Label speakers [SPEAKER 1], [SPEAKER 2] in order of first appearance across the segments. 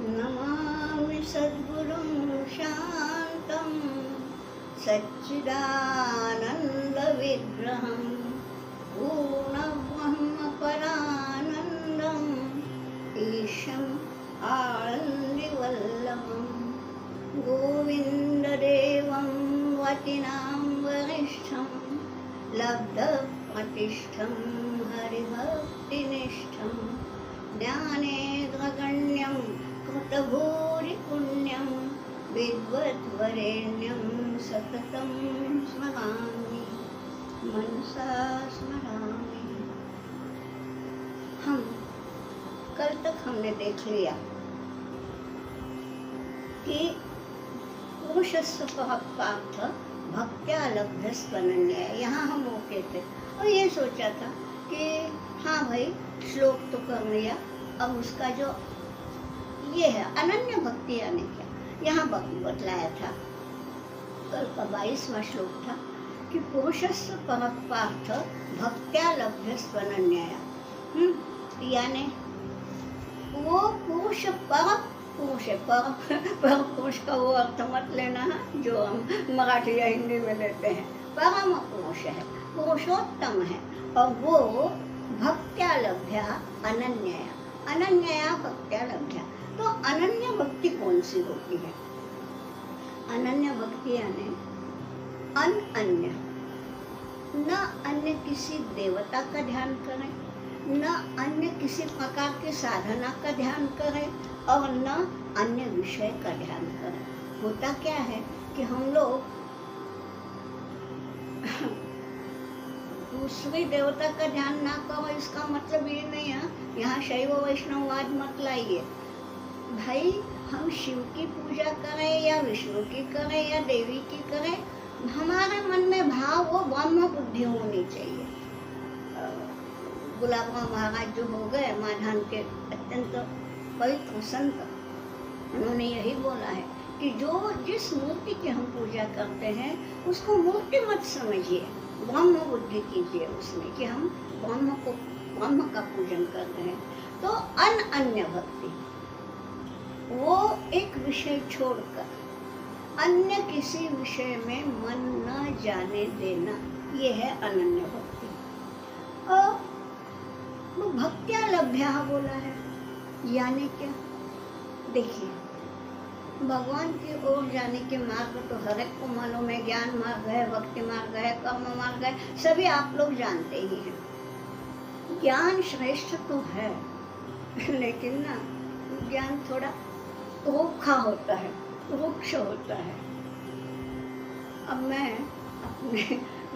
[SPEAKER 1] नमामि सद्गुरुं शान्तं सच्चिदानन्दविग्रहं पूर्णब्रह्मपरानन्दम् ईशम् आनन्दिवल्लभं गोविन्ददेवं वतिनां वरिष्ठं लब्धप्रतिष्ठं हरिभक्तिनिष्ठं ज्ञानेन्द्रगण्यं कृतभूरिपुण्यं विद्वद्वरेण्यं सततं स्मरामि मनसा स्मरामि। हम कल तक हमने देख लिया कि पुरुषस्य पार्थ भक्त्या लब्धस्वनन्य। यहाँ हम ओके थे और ये सोचा था कि हाँ भाई श्लोक तो कर लिया, अब उसका जो ये है अनन्य भक्ति यानी क्या, यहाँ बतलाया था कल का 22वां श्लोक था कि पुरुषस्य पार्थ भक्त्या लब्धस्वनन्यया। यानी वो पुरुष पर पुरुष है, पर पुरुष का वो अर्थ मत लेना है जो हम मराठी या हिंदी में लेते हैं। परम पुरुष है, पुरुषोत्तम है और वो भक्त्या लभ्या अनन्यया, अनन्यया भक्त्या लभ्या। तो अनन्य भक्ति कौन सी होती है? अनन्य भक्ति यानी अन्य, न अन्य किसी देवता का ध्यान करें, न अन्य किसी प्रकार की साधना का ध्यान करें और न अन्य विषय का ध्यान करें। होता क्या है कि हम लोग दूसरी देवता का ध्यान ना करो, इसका मतलब ये नहीं है यहाँ शैव वैष्णववाद मत लाइए भाई। हम शिव की पूजा करें या विष्णु की करें या देवी की करें, हमारे मन में भाव वो ब्रह्म बुद्धि होनी चाहिए। गुलाबराव महाराज जो हो गए माधान के अत्यंत पवित्र संत, उन्होंने यही बोला है कि जो जिस मूर्ति की हम पूजा करते हैं उसको मूर्ति मत समझिए, ब्रह्म बुद्धि कीजिए उसमें कि हम ब्रह्म का पूजन कर रहे हैं। तो अन्य भक्ति वो एक विषय छोड़कर अन्य किसी विषय में मन न जाने देना, ये है अनन्य भक्ति। और वो भक्त्या लभ्या बोला है, यानी क्या? देखिए, भगवान की ओर जाने के मार्ग तो हर एक को मालूम है। ज्ञान मार्ग है, भक्ति मार्ग है, कर्म मार्ग है, सभी आप लोग जानते ही हैं। ज्ञान श्रेष्ठ तो है लेकिन ना ज्ञान थोड़ा रूखा होता है, रुक्ष होता है। अब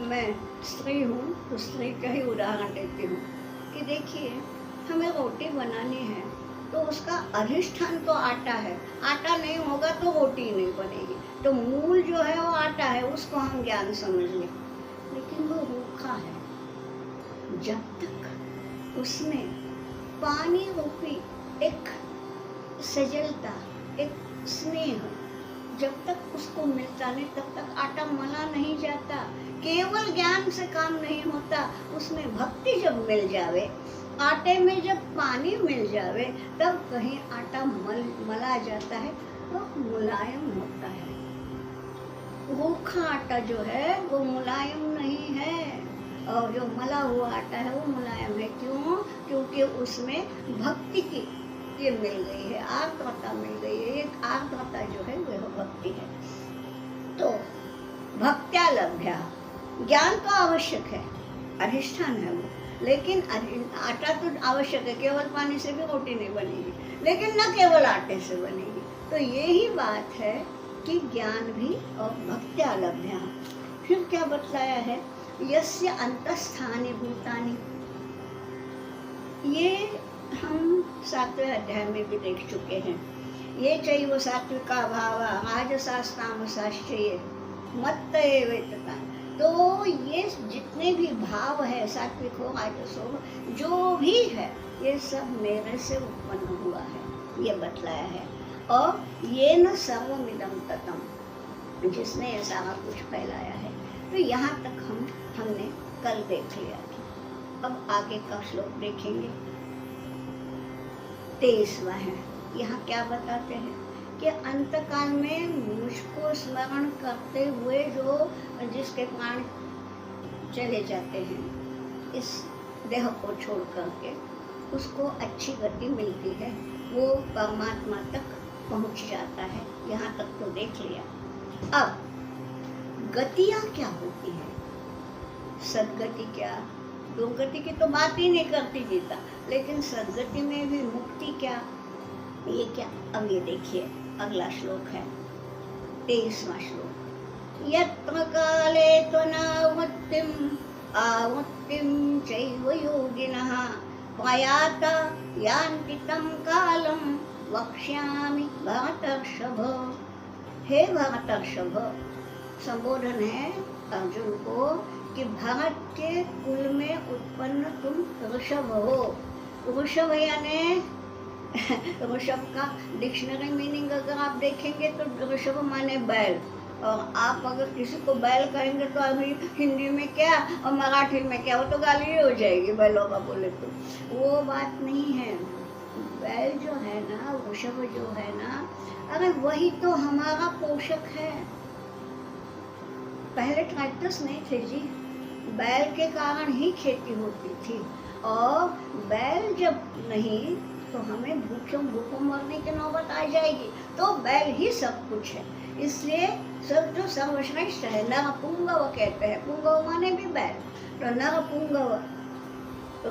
[SPEAKER 1] मैं स्त्री हूँ तो स्त्री का ही उदाहरण देती हूँ कि देखिए, हमें रोटी बनानी है तो उसका अधिष्ठान तो आटा है, आटा नहीं होगा तो रोटी नहीं बनेगी। तो मूल जो है वो आटा है, उसको हम ज्ञान समझ लें, लेकिन वो रूखा है। जब तक उसमें पानी रूपी एक सजलता, एक स्नेह जब तक उसको मिलता नहीं, तब तक आटा मला नहीं जाता। केवल ज्ञान से काम नहीं होता, उसमें भक्ति जब मिल जावे, आटे में जब पानी मिल जावे, तब कहीं आटा मला जाता है तो मुलायम होता है। रूखा आटा जो है वो मुलायम नहीं है और जो मला हुआ आटा है वो मुलायम है। क्यों? क्योंकि उसमें भक्ति की ये मिल गई है, आर्द्रता मिल गई है। एक आर्द्रता जो है वह भक्ति है। तो भक्त्या लभ्या, ज्ञान तो आवश्यक है, अधिष्ठान है वो, लेकिन आटा तो आवश्यक है। केवल पानी से भी रोटी नहीं बनेगी, लेकिन न केवल आटे से बनेगी। तो यही बात है कि ज्ञान भी और भक्त्या लभ्या। फिर क्या बतलाया है? यस्य अंतस्थानि भूतानि, ये हम 7वें अध्याय में भी देख चुके हैं। ये चैव सात्विका भावा राजसास्तामसाश्च मत्त एवेतता। तो ये जितने भी भाव है, सात्विक हो राजस हो, जो भी है, ये सब मेरे से उत्पन्न हुआ है, ये बतलाया है। और ये न सर्वमिदं ततम, जिसने ये सारा कुछ फैलाया है। तो यहाँ तक हमने कल देख लिया था। अब आगे का श्लोक देखेंगे, 23वां है। यहाँ क्या बताते हैं कि अंतकाल में मुझको स्मरण करते हुए जो जिसके प्राण चले जाते हैं इस देह को छोड़ करके, उसको अच्छी गति मिलती है, वो परमात्मा तक पहुंच जाता है। यहाँ तक तो देख लिया। अब गतियाँ क्या होती हैं? सदगति क्या, दुर्गति की तो बात ही नहीं करती गीता, लेकिन सदगति में भी मुक्ति क्या, ये क्या? अब ये देखिए, अगला श्लोक है 23वां श्लोक। यत्र काले त्वनावृत्तिम् आवृत्तिं चैव योगिनः प्रयाता यान्ति तं कालं वक्ष्यामि भरतर्षभ। हे भरतर्षभ, संबोधन है अर्जुन को कि भरत के कुल में उत्पन्न तुम ऋषभ हो। ऋषभ यानी ऋषभ का डिक्शनरी मीनिंग अगर आप देखेंगे तो ऋषभ माने बैल, और आप अगर किसी को बैल कहेंगे तो अभी हिंदी में क्या और मराठी में क्या, वो तो गाली हो जाएगी बैलों का बोले तो। वो बात नहीं है। बैल जो है ना, वृषभ जो है ना, अरे वही तो हमारा पोषक है। पहले ट्रैक्टर्स नहीं थे जी, बैल के कारण ही खेती होती थी, और बैल जब नहीं तो हमें भूखों मरने की नौबत आ जाएगी। तो बैल ही सब कुछ है। इसलिए सब जो सर्वश्रेष्ठ है, नरपुंगव कहते हैं, पुंगव माने भी बैल, तो नरपुंगव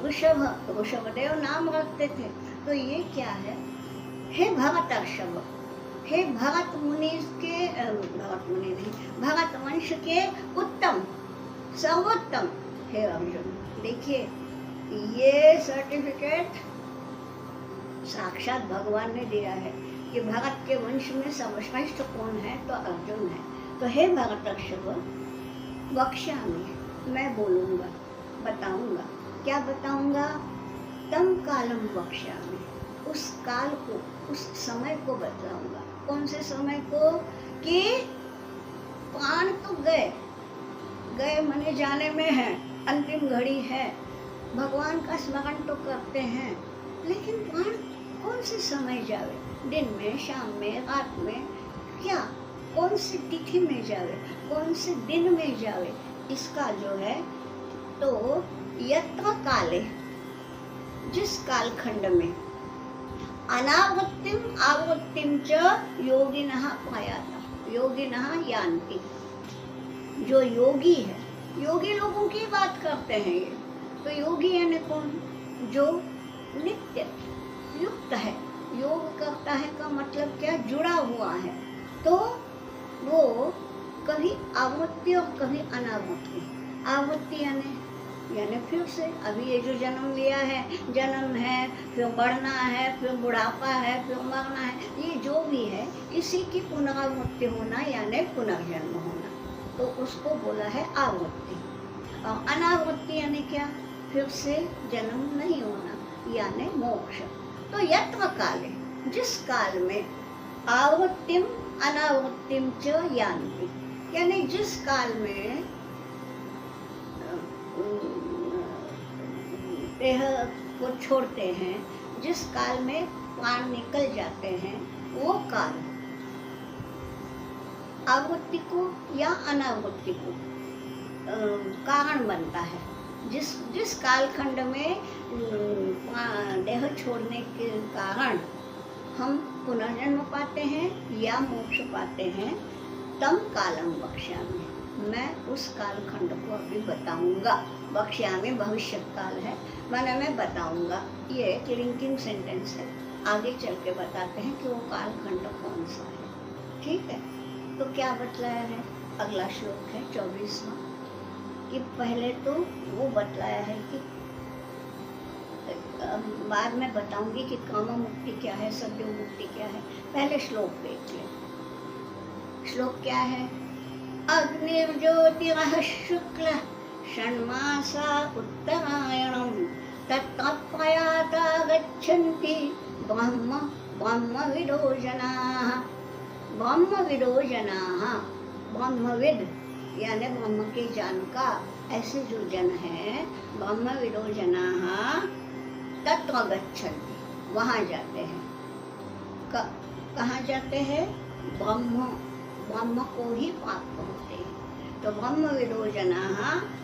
[SPEAKER 1] ऋषभदेव नाम रखते थे। तो ये क्या है? हे भरतर्षभ, हे भरत मुनि के, भरत मुनि नहीं, भरत वंश के उत्तम सर्वोत्तम हे अर्जुन। देखिए, ये सर्टिफिकेट साक्षात भगवान ने दिया है कि भरत के वंश में सर्वश्रेष्ठ कौन है, तो अर्जुन है। तो हे भरतर्षभ, वक्ष्यामि, मैं बोलूँगा, बताऊँगा। क्या बताऊँगा? तम कालम वक्ष्यामि, उस काल को, उस समय को बताऊँगा। कौन से समय को? कि प्राण तो गए मने जाने में है, अंतिम घड़ी है, भगवान का स्मरण तो करते हैं, लेकिन प्राण कौन से समय जावे? दिन में, शाम में, रात में, क्या कौन सी तिथि में जावे, कौन से दिन में जावे, इसका जो है। तो यत्र काले, जिस कालखंड में, अनावृत्तिम आवृत्तिम च योगिनः प्रयाता, योगिनः यान्ति, जो योगी है, योगी लोगों की बात करते हैं ये। तो योगी यानी कौन? जो नित्य युक्त है, योग करता है का मतलब क्या? जुड़ा हुआ है। तो वो कभी आवृत्ति और कभी अनावृत्ति। आवृत्ति यानी फिर से, अभी ये जो जन्म लिया है, जन्म है, फिर बढ़ना है, फिर बुढ़ापा है, फिर मरना है, ये जो भी है, इसी की पुनरावृत्ति होना यानी पुनर्जन्म होना, तो उसको बोला है आवृत्ति। और अनावृत्ति यानी क्या? फिर से जन्म नहीं होना यानी मोक्ष। तो यत्र काले, जिस काल में, आवृत्तिम अनावृत्तिम च यान्ति, यानी जिस काल में देह को छोड़ते हैं, जिस काल में प्राण निकल जाते हैं, वो काल आवृत्ति को या अनावृत्ति को कारण बनता है। जिस कालखंड में देह छोड़ने के कारण हम पुनर्जन्म पाते हैं या मोक्ष पाते हैं, तम कालम वक्ष्यामि, मैं उस कालखंड को अभी बताऊंगा। वक्ष्यामि भविष्य काल है, मैं बताऊंगा। ये एक लिंकिंग सेंटेंस है, आगे चल के बताते हैं कि वो कालखंड कौन सा है। ठीक है, तो क्या बतलाया है? अगला श्लोक है 24वां, कि पहले तो वो बतलाया है कि बाद में बताऊंगी कि काम मुक्ति क्या है, सद्यो मुक्ति क्या है। पहले श्लोक देख ले। श्लोक क्या है? अग्निर्ज्योतिरः शुक्ल षण्मासा उत्तरायणं तत्प्रयाता गच्छन्ति ब्रह्मविदो जनाः। ब्रह्मविद यानी ब्रह्म के जानकार, ऐसे जो जन हैं, ब्रह्मविदो जनाः तत्र गच्छन्ति, वहाँ जाते हैं। कहाँ जाते हैं? ब्रह्म को ही प्राप्त होते हैं। तो ब्रह्म विदो जनाः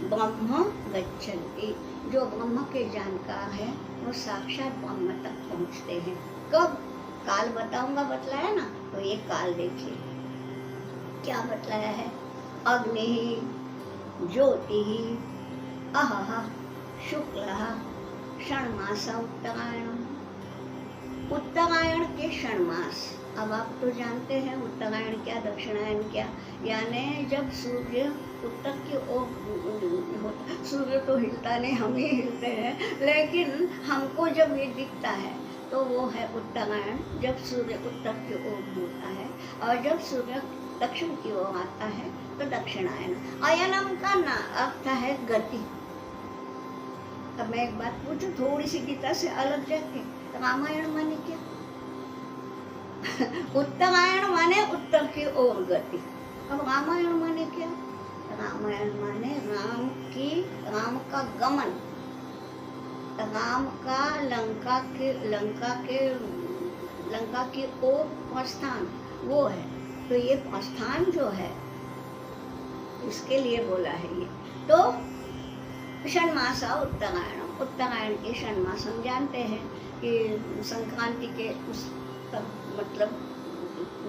[SPEAKER 1] ब्रह्म गच्छन्ति। जो ब्रह्म के जानकार है वो साक्षात ब्रह्म तक पहुँचते हैं। कब? काल बताऊंगा, बतलाया ना, तो ये काल देखिए क्या बतलाया है। अग्नि ज्योति अहः शुक्लः षण्मास उत्तरायण। उत्तरायण के षण्मास। अब आप तो जानते हैं उत्तरायण क्या दक्षिणायन क्या, यानी जब सूर्य उत्तर की ओर, सूर्य तो हिलता नहीं, हम ही हिलते हैं, लेकिन हमको जब ये दिखता है तो वो है उत्तरायण, जब सूर्य उत्तर की ओर होता है, और जब सूर्य दक्षिण की ओर आता है तो दक्षिणायन। अयनम का ना अर्थ है गति। अब मैं एक बात पूछूं थोड़ी सी गीता से अलग जाके, रामायण माने क्या? उत्तरायण माने उत्तर की ओर गति। अब रामायण माने क्या? रामायण माने राम का गमन, राम का लंका की ओर प्रस्थान, वो है। तो ये प्रस्थान जो है इसके लिए बोला है ये। तो षण्मासा उत्तरायण, उत्तरायण के षण्मास हम जानते हैं कि संक्रांति के उस मतलब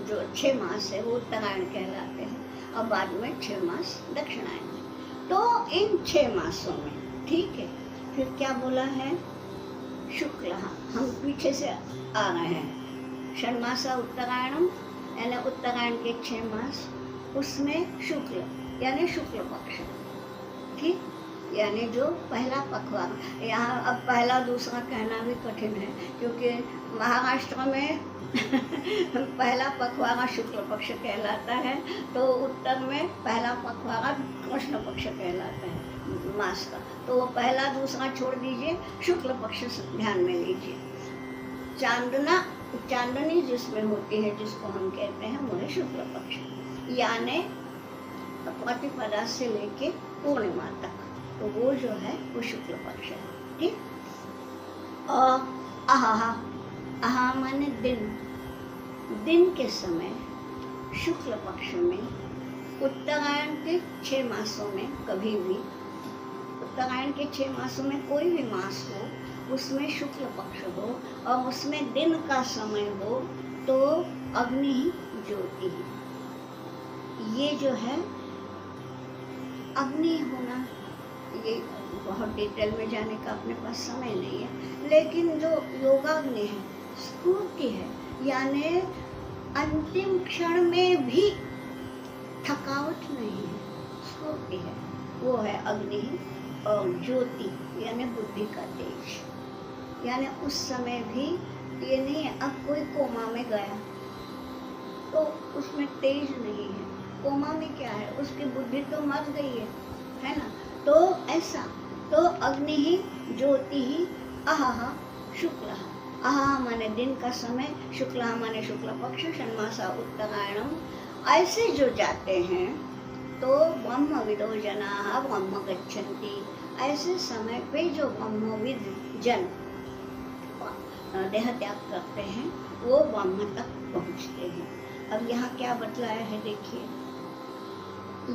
[SPEAKER 1] जो 6 मास है वो उत्तरायण कहलाते हैं, और बाद में 6 मास दक्षिणायन। तो इन 6 मासों में, ठीक है, फिर क्या बोला है? शुक्ल। हम पीछे से आ रहे हैं। षण्मासा उत्तरायणम यानी उत्तरायण के 6 मास, उसमें शुक्ल यानी शुक्ल पक्ष, ठीक, यानी जो पहला पखवाड़ा। यहाँ अब पहला दूसरा कहना भी कठिन है, क्योंकि महाराष्ट्र में पहला पखवाड़ा शुक्ल पक्ष कहलाता है, तो उत्तर में पहला पखवाड़ा कृष्ण पक्ष कहलाता है मास का। तो वो पहला दूसरा छोड़ दीजिए, शुक्ल पक्ष ध्यान में लीजिए। चांदनी जिसमें होती है, जिसको हम कहते हैं, वो है शुक्ल पक्ष, यानी प्रतिपदा से लेके पूर्णिमा तक, तो वो जो है वो शुक्ल पक्ष है, ठीक। और आहा माने दिन के समय शुक्ल पक्ष में, उत्तरायण के 6 मासों में कभी भी, उत्तरायण के 6 मासों में कोई भी मास हो, उसमें शुक्ल पक्ष हो और उसमें दिन का समय हो, तो अग्नि ही ज्योति ही। ये जो है अग्नि होना, ये बहुत डिटेल में जाने का अपने पास समय नहीं है, लेकिन जो योगाग्नि है, स्फूर्ति है, यानी अंतिम क्षण में भी थकावट नहीं है, स्फूर्ति है, वो है अग्नि। और ज्योति यानी बुद्धि का तेज, यानी उस समय भी ये नहीं है अब कोई कोमा में गया तो उसमें तेज नहीं है, कोमा में क्या है, उसकी बुद्धि तो मर गई है ना। तो ऐसा, तो अग्नि ही ज्योति ही अहा शुक्ल। अहा माने दिन का समय, शुक्ल माने शुक्ल पक्ष, षण्मासा उत्तरायणम। ऐसे जो जाते हैं तो ब्रह्मविदो जनाः ब्रह्म गच्छन्ति। ऐसे समय पे जो ब्रह्मविद जन देह त्याग करते हैं वो ब्रह्म तक पहुँचते हैं। अब यहाँ क्या बतलाया है देखिए,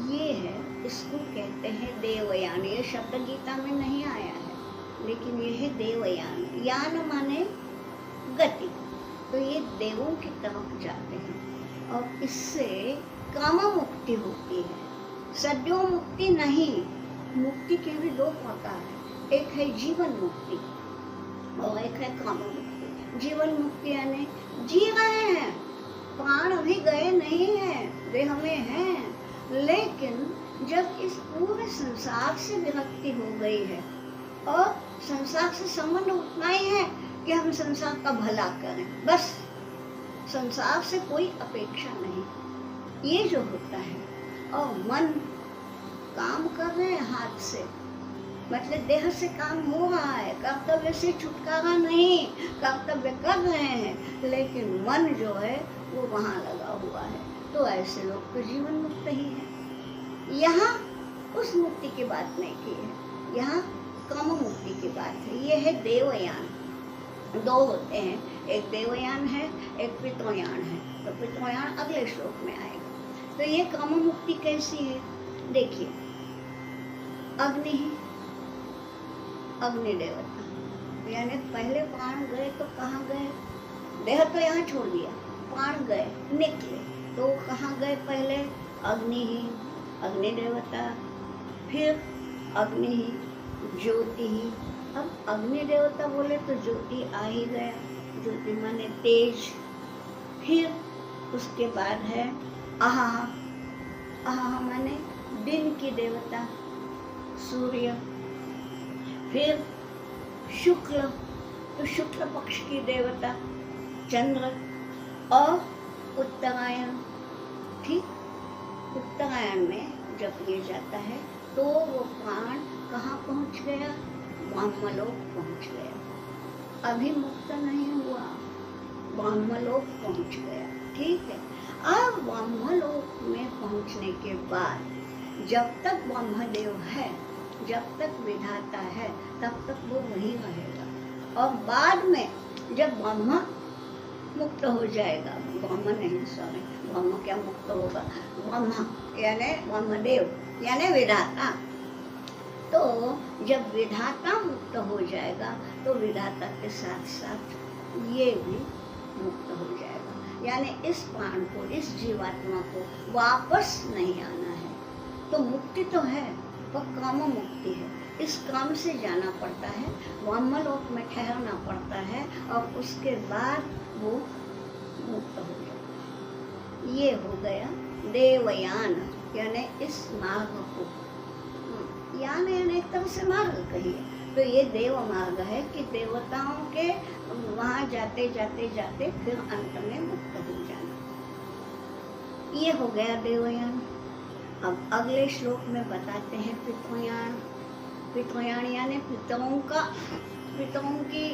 [SPEAKER 1] ये है, इसको कहते हैं देवयान। ये शब्द गीता में नहीं आया है, लेकिन ये है देवयान। यान माने गति, तो ये देवों की तरफ जाते हैं और इससे काम मुक्ति होती है, सद्यो मुक्ति नहीं। मुक्ति के भी 2 प्रकार है, एक है जीवन मुक्ति और एक है काम मुक्ति। जीवन मुक्ति यानी जी रहे हैं, प्राण भी गए नहीं हैं, देह में हैं, लेकिन जब इस पूरे संसार से विरक्ति हो गई है और संसार से संबंध उतना ही है कि हम संसार का भला करें, बस संसार से कोई अपेक्षा नहीं, ये जो होता है। और मन काम कर रहे हैं हाथ से, मतलब देह से काम हो रहा है, कर्तव्य से छुटकारा नहीं, कर्तव्य कर रहे हैं, लेकिन मन जो है वो वहाँ लगा हुआ है। तो ऐसे लोग तो जीवन मुक्त ही है। यहाँ उस मुक्ति की बात नहीं की है, यहाँ कर्म मुक्ति की बात है। ये है देवयान। दो होते हैं, एक देवयान है, एक पितृयान है। तो पितृयान अगले श्लोक में आएगा। तो ये काम मुक्ति कैसी है? देखिए, अग्नि ही, अग्नि देवता, यानी पहले प्राण गए तो कहाँ गए? देह तो यहाँ छोड़ दिया, प्राण गए, निकले, तो कहाँ गए? पहले अग्नि ही, अग्नि देवता, फिर अग्नि ही, ज्योति ही। अब अग्नि देवता बोले तो ज्योति आ ही गया, ज्योति माने तेज। फिर उसके बाद है आहा, आहा माने दिन की देवता सूर्य। फिर शुक्ल, तो शुक्ल पक्ष की देवता चंद्र। और उत्तरायण, ठीक, उत्तरायण में जब ये जाता है तो वो प्राण कहाँ पहुँच गया? ब्रह्मलोक पहुँच गया, अभी मुक्त नहीं हुआ, ब्रह्मलोक पहुँच गया, ठीक है। अब ब्रह्मलोक में पहुँचने के बाद जब तक ब्रह्मदेव है, जब तक विधाता है, तब तक वो वही रहेगा। और बाद में जब ब्रह्म मुक्त हो जाएगा, ब्रह्म नहीं, सॉरी, ब्रह्म क्या मुक्त होगा? ब्रह्म यानी ब्रह्मदेव यानी विधाता। तो जब विधाता मुक्त हो जाएगा तो विधाता के साथ साथ ये भी मुक्त हो जाएगा, यानी इस प्राण को, इस जीवात्मा को वापस नहीं आना है। तो मुक्ति तो है, वह काम मुक्ति है। इस काम से जाना पड़ता है, ब्रह्मलोक में ठहरना पड़ता है, और उसके बाद वो मुक्त हो जाए। ये हो गया देवयान, यानी इस मार्ग को, यान यानी एक तरह से मार्ग कहिए, तो ये देव मार्ग है कि देवताओं के वहाँ जाते जाते जाते फिर अंत में मुक्त हो जाना। ये हो गया देवयान। अब अगले श्लोक में बताते हैं पितृयान। पितृयान यानी पितरों की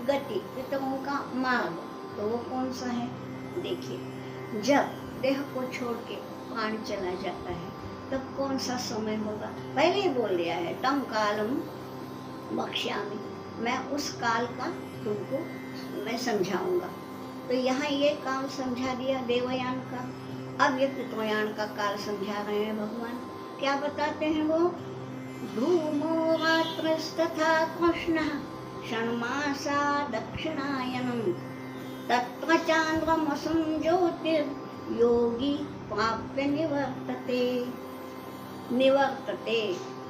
[SPEAKER 1] गति, पितरों का मार्ग। तो वो कौन सा है? देखिए, जब देह को छोड़ के प्राण चला जाता है तब कौन सा समय होगा? पहले ही बोल दिया है, तम कालम वक्ष्यामि, मैं उस काल का तुमको मैं समझाऊंगा। तो यहाँ ये काम समझा दिया देवयान का। अब ये पितृयान का काल समझा रहे हैं भगवान। क्या बताते हैं वो? धूमो रात्रस्तथा कृष्णः षण्मासा दक्षिणायनम् तत्र चान्द्रमसं ज्योतिर्योगी प्राप्य निवर्तते। निवर्तते,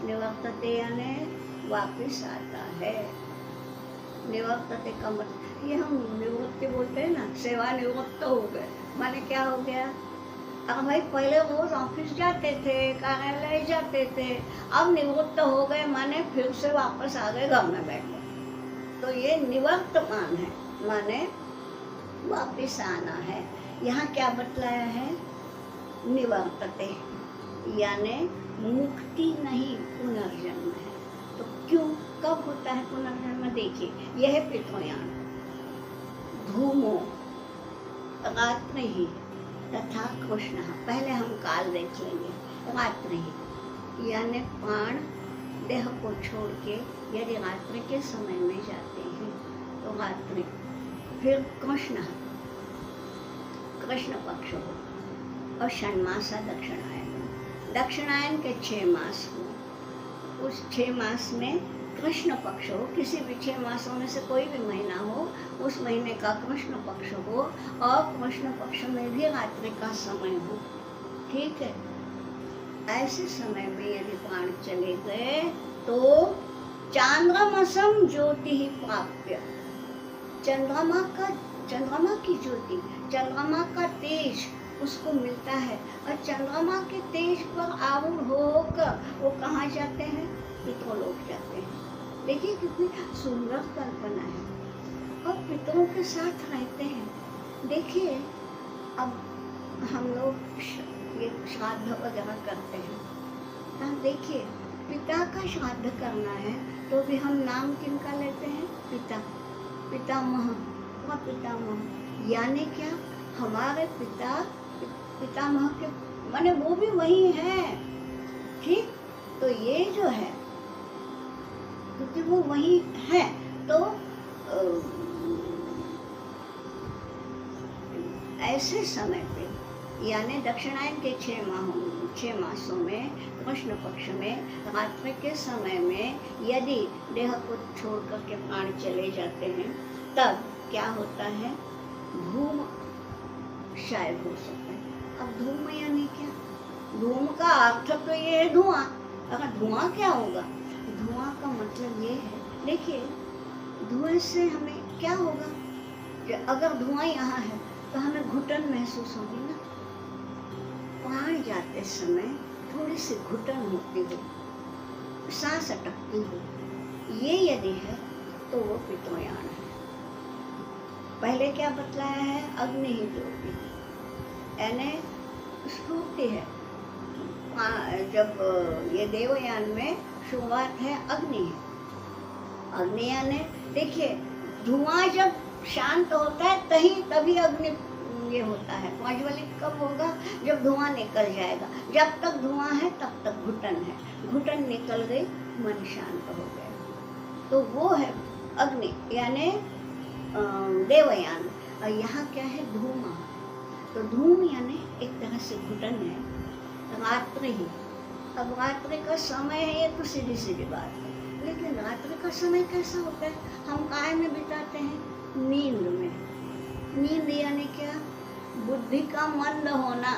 [SPEAKER 1] निवर्तते यानी वापिस आता है। निवर्तते का मतलब, ये हम निवृत्ति बोलते हैं ना, सेवा निवृत्त हो गए, माने क्या हो गया? अब भाई पहले रोज ऑफिस जाते थे, कार्यालय जाते थे, अब निवृत्त हो गए माने फिर से वापस आ गए, घर में बैठ गए। तो ये निवर्तमान है, माने वापिस आना है। यहाँ क्या बतलाया है? निवर्तते यानी मुक्ति नहीं, पुनर्जन्म है। तो क्यों, कब होता है पुनर्जन्म? देखिए, यह है पितृयान। धूमो रात्रि ही तथा कृष्ण, पहले हम काल देख लेंगे। रात्रि ही यानी प्राण देह को छोड़ के यदि रात्रि के समय में जाते हैं तो रात्रि। फिर कृष्ण, कृष्ण पक्ष हो, और षण्मासा दक्षिणायन, दक्षिणायन के 6 मास हो, उस 6 मास में कृष्ण पक्ष हो, किसी भी 6 मासों में से कोई भी महीना हो, उस महीने का कृष्ण पक्ष हो, और कृष्ण पक्ष में भी रात्रि का समय हो, ठीक है। ऐसे समय में यदि प्राण चले गए तो चांद्रमसम ज्योति ही प्राप्य, चंद्रमा की ज्योति, चंद्रमा का तेज उसको मिलता है, और चंद्रमा के तेज पर आरूढ़ होकर वो कहाँ जाते हैं? पितृलोक जाते हैं। देखिए कितनी सुंदर कल्पना है, और पितरों के साथ रहते हैं। देखिए, अब हम लोग ये श्राद्ध वगैरह करते हैं, तो देखिए पिता का श्राद्ध करना है तो भी हम नाम किनका लेते हैं? पिता, पितामह, वह पितामह यानी क्या? हमारे पिता, पितामह के माने वो भी वही है, ठीक। तो ये जो है, क्योंकि वो वही है, तो ऐसे समय पे यानी दक्षिणायन के 6 मासों में कृष्ण पक्ष में रात्रि के समय में यदि देह को छोड़ करके प्राण चले जाते हैं तब क्या होता है, धूम शायद हो सकता है। अब धूम यानी क्या? धूम का अर्थ तो ये है धुआं। अगर धुआं क्या होगा? धुआं का मतलब ये है, देखिए धुएं से हमें क्या होगा कि अगर धुआं यहाँ है तो हमें घुटन महसूस होगी ना, प्राण जाते समय थोड़ी सी घुटन होती हो, सांस अटकती हो, ये यदि है तो वो पित्तयान है। पहले क्या बतलाया है? अग्नि ही ज्योति यानी स्फूर्ति है। जब ये देवयान में शुरुआत है अग्नि है। अग्नि यानी देखिए धुआं जब शांत होता है तभी अग्नि ये होता है। प्रज्वलित कब होगा? जब धुआं निकल जाएगा। जब तक धुआं है तब तक घुटन है, घुटन निकल गई, मन शांत हो गया, तो वो है अग्नि यानी देवयान। और यहाँ क्या है? धूमा। तो धूम यानी एक तरह से घुटन है। रात्रि ही, अब रात्रि का समय है ये तो सीधी सीधी बात है, लेकिन रात्रि का समय कैसा होता है? हम काय में बिताते हैं? नींद में। नींद यानी क्या? बुद्धि का मंद होना।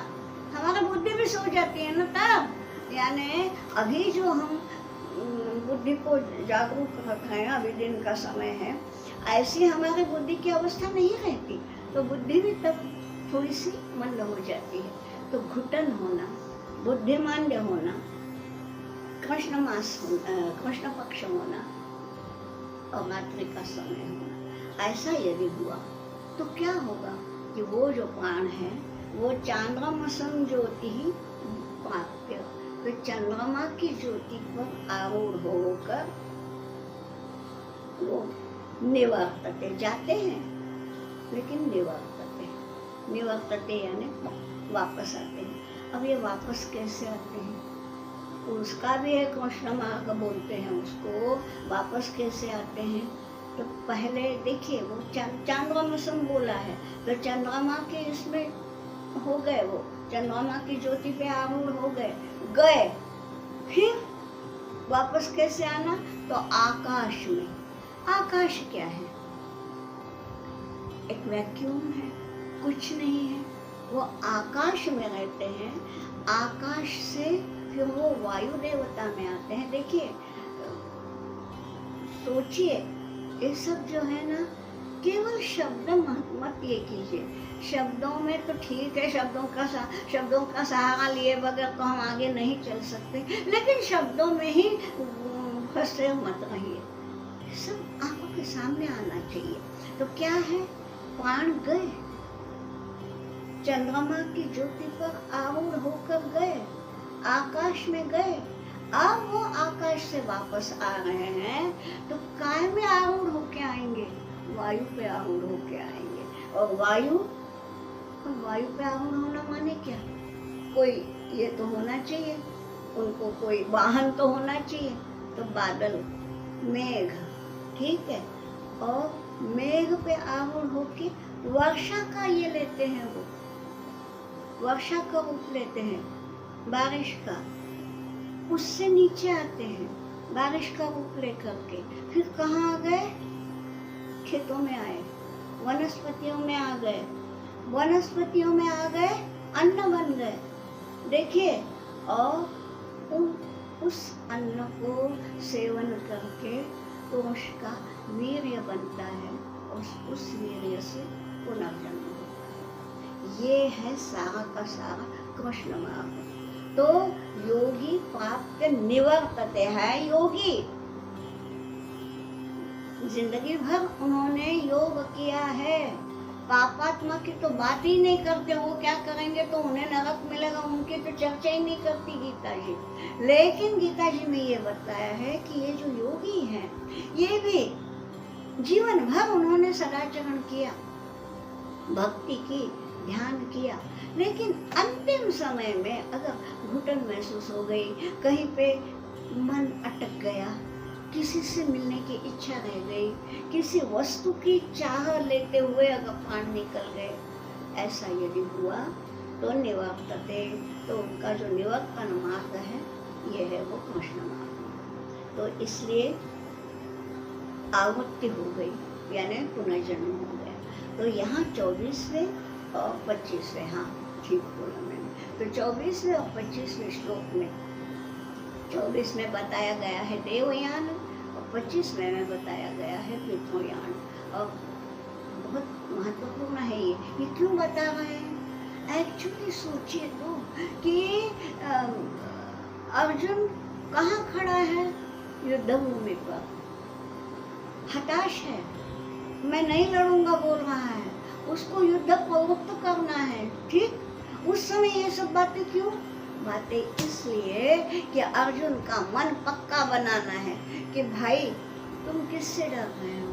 [SPEAKER 1] हमारा बुद्धि भी सो जाती है ना तब, यानी अभी जो हम बुद्धि को जागरूक रख रहे हैं, अभी दिन का समय है, ऐसी हमारी बुद्धि की अवस्था नहीं रहती, तो बुद्धि भी तब थोड़ी सी मंद हो जाती है। तो घुटन होना, बुद्धिमांद्य होना, कृष्ण पक्ष होना और रात्रि का समय होना, ऐसा यदि हुआ तो क्या होगा कि वो जो प्राण है वो चंद्रमसम ज्योति ही प्राप्य, तो चंद्रमा की ज्योति पर आरूढ़ होकर वो निवर्तते जाते हैं, लेकिन निवर्तते यानी वापस आते हैं। अब ये वापस कैसे आते हैं? उसका भी एक कृष्ण मार्ग बोलते हैं उसको। वापस कैसे आते हैं? तो पहले देखिए वो चंद्रमसम बोला है, तो चंद्रमा के इसमें हो गए, वो चंद्रमा की ज्योति पे आरूढ़ हो गए, फिर वापस कैसे आना? तो आकाश में। आकाश क्या है? एक वैक्यूम है, कुछ नहीं है, वो आकाश में रहते हैं। आकाश से फिर वो वायु देवता में आते हैं। देखिए सोचिए, ये सब जो है ना, केवल शब्द मत ये कीजिए। शब्दों में तो ठीक है, शब्दों का सहारा लिए बगैर तो हम आगे नहीं चल सकते, लेकिन शब्दों में ही फंसे मत रहिए। सब आंखों के सामने आना चाहिए। तो क्या है? प्राण गए, चंद्रमा की ज्योति पर आरूढ़ होकर गए, आकाश में गए। अब वो आकाश से वापस आ रहे हैं, तो काय में आरूढ़ होके आएंगे? वायु पे आरूढ़ होके आएंगे। और वायु पे आरूढ़ होना माने क्या? कोई ये तो होना चाहिए, उनको कोई वाहन तो होना चाहिए। तो बादल, मेघ, ठीक है, और मेघ पे आरूढ़ होके वर्षा का ये लेते हैं, वो वर्षा का रूप लेते हैं, बारिश का। उससे नीचे आते हैं बारिश का रूप लेकर के। फिर कहाँ आ गए? खेतों में आए, वनस्पतियों में आ गए, वनस्पतियों में आ गए, अन्न बन गए। देखिए, और उस अन्न को सेवन करके तो उसका वीर्य बनता है, उस वीर्य से पुनर्जन्म होता है। ये है सारा का सारा कृष्ण मार्ग। तो योगी प्राप्त निवर्तते है। योगी जिंदगी भर उन्होंने योग किया है, पापात्मा की तो बात ही नहीं करते। वो क्या करेंगे तो उन्हें नरक मिलेगा, उनकी तो चर्चा ही नहीं करती गीता जी। लेकिन गीता जी में ये बताया है कि ये जो योगी हैं, ये भी जीवन भर उन्होंने सदाचरण किया, भक्ति की, ध्यान किया, लेकिन अंतिम समय में अगर घुटन महसूस हो गई, कहीं पे मन अटक गया, किसी से मिलने की इच्छा रह गई, किसी वस्तु की चाह लेते हुए अगर प्राण निकल गए, ऐसा यदि हुआ तो निवर्तते, तो उनका जो निवर्तन मार्ग है ये है वो कृष्ण मार्ग। तो इसलिए आवृत्ति हो गई, यानी पुनर्जन्म हो गया। तो यहाँ 24वें और 25वें, हाँ ठीक बोला मैंने, तो 24वें और 25वें श्लोक में 24 में बताया गया है देवयान और 25वें में बताया गया है पितृयान। और बहुत महत्वपूर्ण है ये क्यों बता रहे हैं? एक्चुअली सोचिए तो कि अर्जुन कहाँ खड़ा है? युद्ध भूमि पर, हताश है, मैं नहीं लड़ूंगा बोल रहा है, उसको युद्ध प्रवृत्त करना है। ठीक, उस समय ये सब बातें क्यों? बातें इसलिए कि अर्जुन का मन पक्का बनाना है कि भाई तुम किससे डर रहे हो?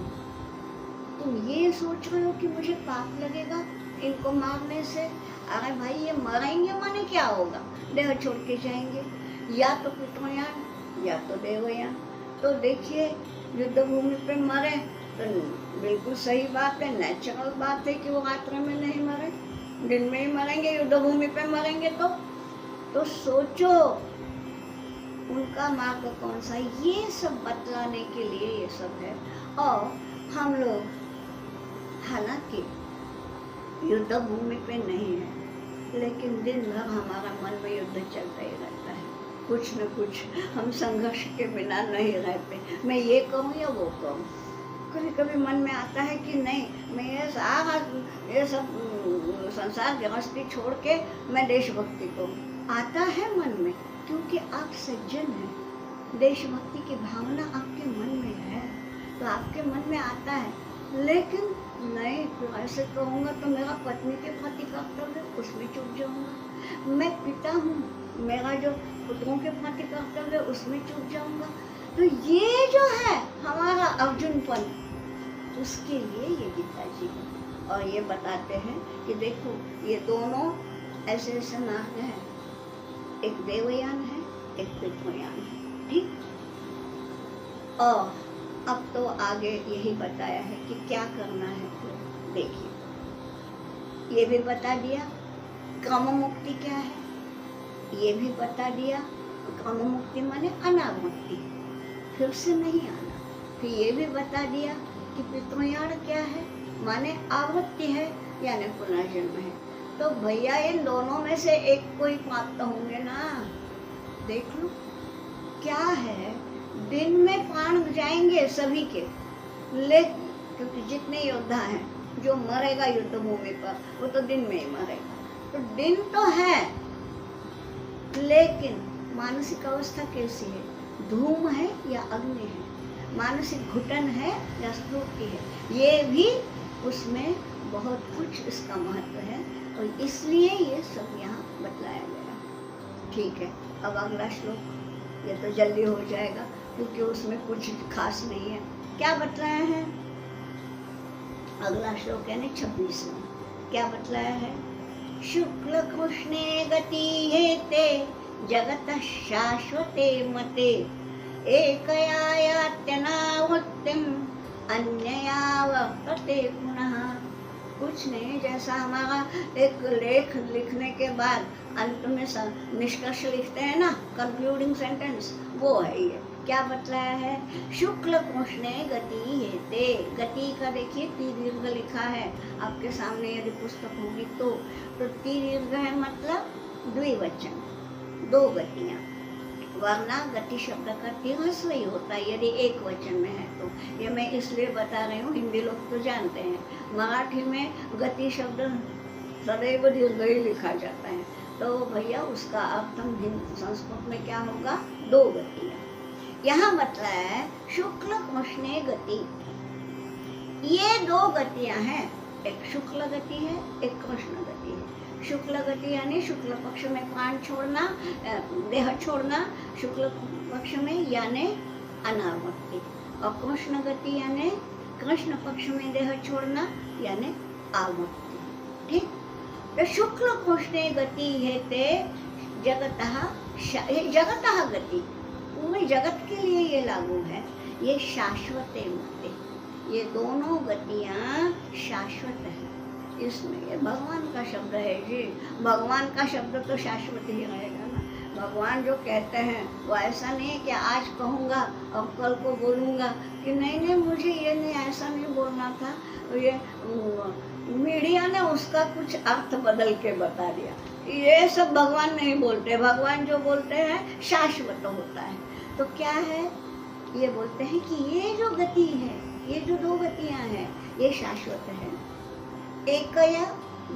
[SPEAKER 1] तुम ये सोच रहे हो कि मुझे पाप लगेगा इनको मारने से? अरे भाई ये मरेंगे माने क्या होगा? देह छोड़ के जाएंगे, या तो पितृयान या तो देवयान। तो देखिए युद्ध भूमि पे मरे तो बिल्कुल सही बात है, नेचुरल बात है कि वो रात्रि में नहीं मरे, दिन में ही मरेंगे, युद्ध भूमि पे मरेंगे। तो सोचो उनका मार्ग कौन सा है, ये सब बतलाने के लिए ये सब है। और हम लोग हालांकि युद्ध भूमि पे नहीं है, लेकिन दिन भर हमारा मन में युद्ध चलता ही रहता है, कुछ न कुछ हम संघर्ष के बिना नहीं रहते। मैं ये कहूँ या वो कहूँ, कभी कभी मन में आता है कि नहीं मैं ये सब संसार गृहस्थी छोड़ के मैं देशभक्ति करूँ। आता है मन में, क्योंकि आप सज्जन हैं, देशभक्ति की भावना आपके मन में है, तो आपके मन में आता है। लेकिन नहीं, फिर ऐसे कहूँगा तो मेरा पत्नी के प्रति कर्तव्य उसमें चूक जाऊँगा, मैं पिता हूँ, मेरा जो पुत्रों के प्रति कर्तव्य उसमें चूक जाऊँगा। तो ये जो है हमारा अर्जुनपन, उसके लिए ये गीता जी है। और ये बताते हैं कि देखो ये दोनों ऐसे ऐसे मार्ग हैं, एक देवयान है एक पितृयान है। ठीक, और अब तो आगे यही बताया है कि क्या करना है। तो देखिए ये भी बता दिया क्रम मुक्ति क्या है, ये भी बता दिया क्रम मुक्ति माने अनावृत्ति, फिर से नहीं आना। फिर ये भी बता दिया कि पितृयान क्या है, माने आवृत्ति है यानी पुनर्जन्म है। तो भैया इन दोनों में से एक कोई प्राप्त होंगे ना। देख लो क्या है, दिन में प्राण जाएंगे सभी के, लेकिन क्योंकि जितने योद्धा हैं, जो मरेगा युद्ध भूमि पर वो तो दिन में ही मरेगा। तो दिन तो है, लेकिन मानसिक अवस्था कैसी है? धूम है या अग्नि है? मानसिक घुटन है या स्फूर्ति है? ये भी उसमें बहुत कुछ इसका महत्व है, और इसलिए ये सब यहाँ बतलाया गया। ठीक है, अब अगला श्लोक, ये तो जल्दी हो जाएगा क्योंकि उसमें कुछ खास नहीं है। क्या बतलाया है? अगला श्लोक यानी 26 में क्या बतलाया है? शुक्ल कृष्णे गति हेते जगत शाश्वते मते एकया यात्यनावृत्तिम अन्यया वर्तते पुनः। कुछ नहीं, जैसा हमारा एक लेख लिखने के बाद अंत में निष्कर्ष लिखते हैं ना, कंक्लूडिंग सेंटेंस, वो है ये। क्या बतलाया है? शुक्ल कृष्णे गति हेते। गति का देखिए ती दीर्घ लिखा है आपके सामने, यदि पुस्तक होगी तो ती दीर्घ है मतलब द्विवचन, दो गतियाँ, वरना गति शब्द का दीर्घ ही होता है यदि एक वचन में है तो। ये मैं इसलिए बता रही हूँ, हिंदी लोग तो जानते हैं, मराठी में गति शब्द सदैव दीर्घ ही लिखा जाता है। तो भैया उसका अर्थ हम संस्कृत में क्या होगा? दो गतियाँ। यहाँ बतलाया है शुक्ल कृष्णे गति, ये दो गतियाँ हैं, एक शुक्ल गति है एक कृष्ण गति है। शुक्ल गति यानी शुक्ल पक्ष में प्राण छोड़ना, देह छोड़ना शुक्ल पक्ष में यानी अनावृत्ति, और कृष्ण गति यानी कृष्ण पक्ष में देह छोड़ना यानी आवृत्ति। ठीक, तो शुक्ल कृष्णे गति हेते जगतः, जगतः गति पूरे जगत के लिए ये लागू है। ये शाश्वत मते, ये दोनों गतियाँ शाश्वत हैं, इसमें ये भगवान का शब्द है जी। भगवान का शब्द तो शाश्वत ही रहेगा ना। भगवान जो कहते हैं वो ऐसा नहीं है कि आज कहूँगा और कल को बोलूँगा कि नहीं नहीं मुझे ये नहीं, ऐसा नहीं बोलना था। तो ये मीडिया ने उसका कुछ अर्थ बदल के बता दिया। ये सब भगवान नहीं बोलते। भगवान जो बोलते हैं शाश्वत होता है। तो क्या है, ये बोलते हैं कि ये जो गति है, ये जो दो गतियां हैं, ये शाश्वत है। एकया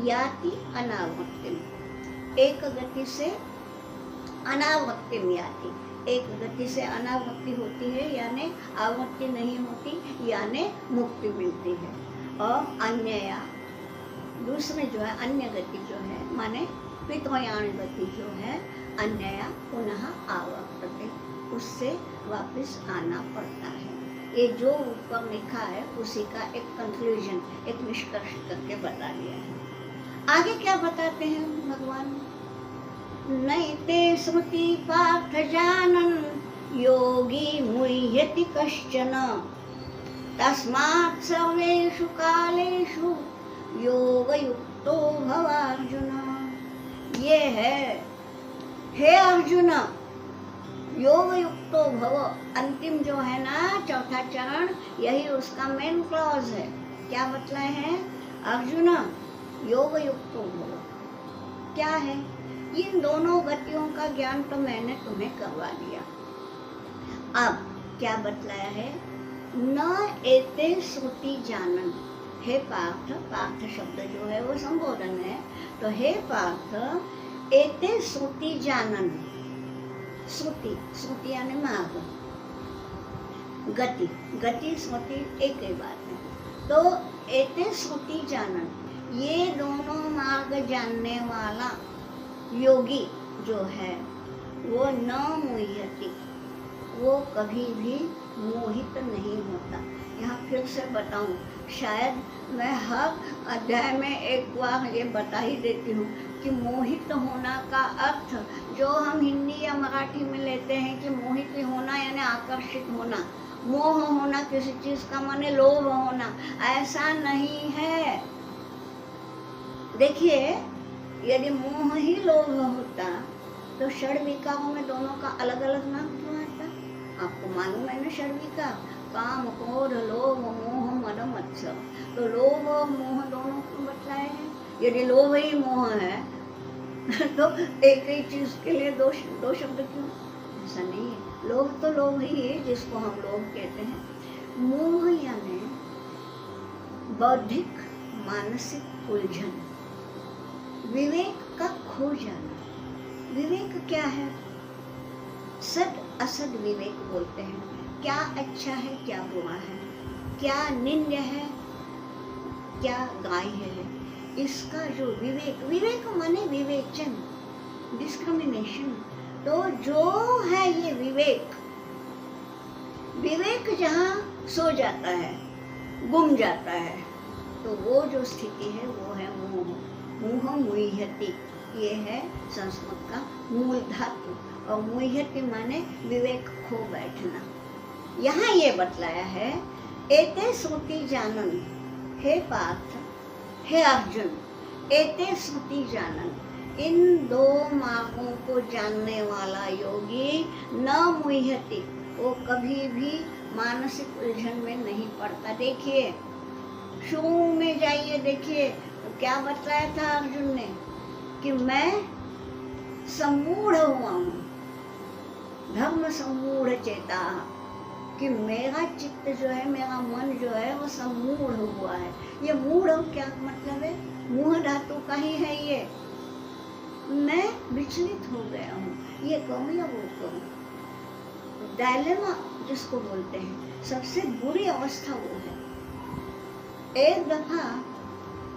[SPEAKER 1] याति अनावर्तिम, एक गति से अनावर्तिम याति, एक गति से अनावर्ति होती है यानी आवृत्ति नहीं होती, यानी मुक्ति मिलती है। और अन्यया, दूसरे जो है अन्य गति जो है माने पितृयान गति जो है, अन्यया पुनः आवर्तते, उससे वापस आना पड़ता है। ये जो ऊपर लिखा है उसी का एक कंक्लूजन, एक निष्कर्ष करके बता दिया है। आगे क्या बताते हैं भगवान, नैते स्मृति पार्थ जानन योगी मुह्यति कश्चन तस्मात् सर्वेषु कालेषु योगयुक्तो भव अर्जुन। ये है, हे अर्जुन, योगयुक्तो भव, अंतिम जो है ना चौथा चरण, यही उसका मेन क्लॉज है। क्या बतलाए हैं अर्जुन, योगयुक्तो भव क्या है, इन दोनों गतियों का ज्ञान तो मैंने तुम्हें करवा दिया। अब क्या बतलाया है, न एते श्रुति जानन, हे पार्थ, पार्थ शब्द जो है वो संबोधन है, तो हे पार्थ एते श्रुति जानन, श्रुति, श्रुति यानी मार्ग, गति, गति श्रुति एक ही बात है। तो एते श्रुति जानन, ये दोनों मार्ग जानने वाला योगी जो है वो न मुह्यति, वो कभी भी मोहित नहीं होता। यहाँ फिर से बताऊं, शायद मैं हर अध्याय में एक बार ये बता ही देती हूँ कि मोहित होना का अर्थ जो हम हिंदी या मराठी में लेते हैं कि मोहित होना यानी आकर्षित होना, मोह होना किसी चीज़ का माने लोभ होना, ऐसा नहीं है। देखिए, यदि मोह ही लोभ होता तो षड विकारों में दोनों का अलग अलग नाम क्यों आता? आपको मालूम है ना, षड विकार काम, क्रोध, लोभ, मोह, मद, मत्सर। तो लोभ और मोह दोनों को बतलाए हैं। यदि लोभ ही मोह है तो एक ही चीज के लिए दो शब्द क्यों? ऐसा नहीं है, लोभ तो लोभ ही है जिसको हम लोभ कहते हैं। मोह यानी बौद्धिक मानसिक उलझन, विवेक का खो जाना। विवेक क्या है? सद असद विवेक बोलते हैं। क्या अच्छा है, क्या बुरा है, क्या निंद्य है, क्या गाय है, इसका जो विवेक, विवेक माने विवेचन, डिस्क्रिमिनेशन। तो जो है ये विवेक, विवेक जहाँ सो जाता है, गुम जाता है, तो वो जो स्थिति है वो है मोह, मोह मुह्यति। ये है संस्कृत का मूल धातु, और मुह्यति माने विवेक खो बैठना। यहाँ ये बतलाया है, एते श्रुति जानन, हे पार्थ, हे अर्जुन, एते श्रुति जानन, इन दो मार्गों को जानने वाला योगी न मुह्यति, वो कभी भी मानसिक उलझन में नहीं पड़ता। देखिए शुरू में जाइए, देखिए तो क्या बतलाया था अर्जुन ने कि मैं सम्मूढ़ हुआ हूँ, धर्म सम्मूढ़ चेता, कि मेरा चित्त जो है, मेरा मन जो है वो सम्मूढ़ हुआ है। ये मूढ़ क्या मतलब है? मूढ़ धातु का ही है ये। मैं विचलित हो गया हूँ, ये कहूँ या वो कहूँ। डायलेमा जिसको बोलते हैं, सबसे बुरी अवस्था वो है। एक दफा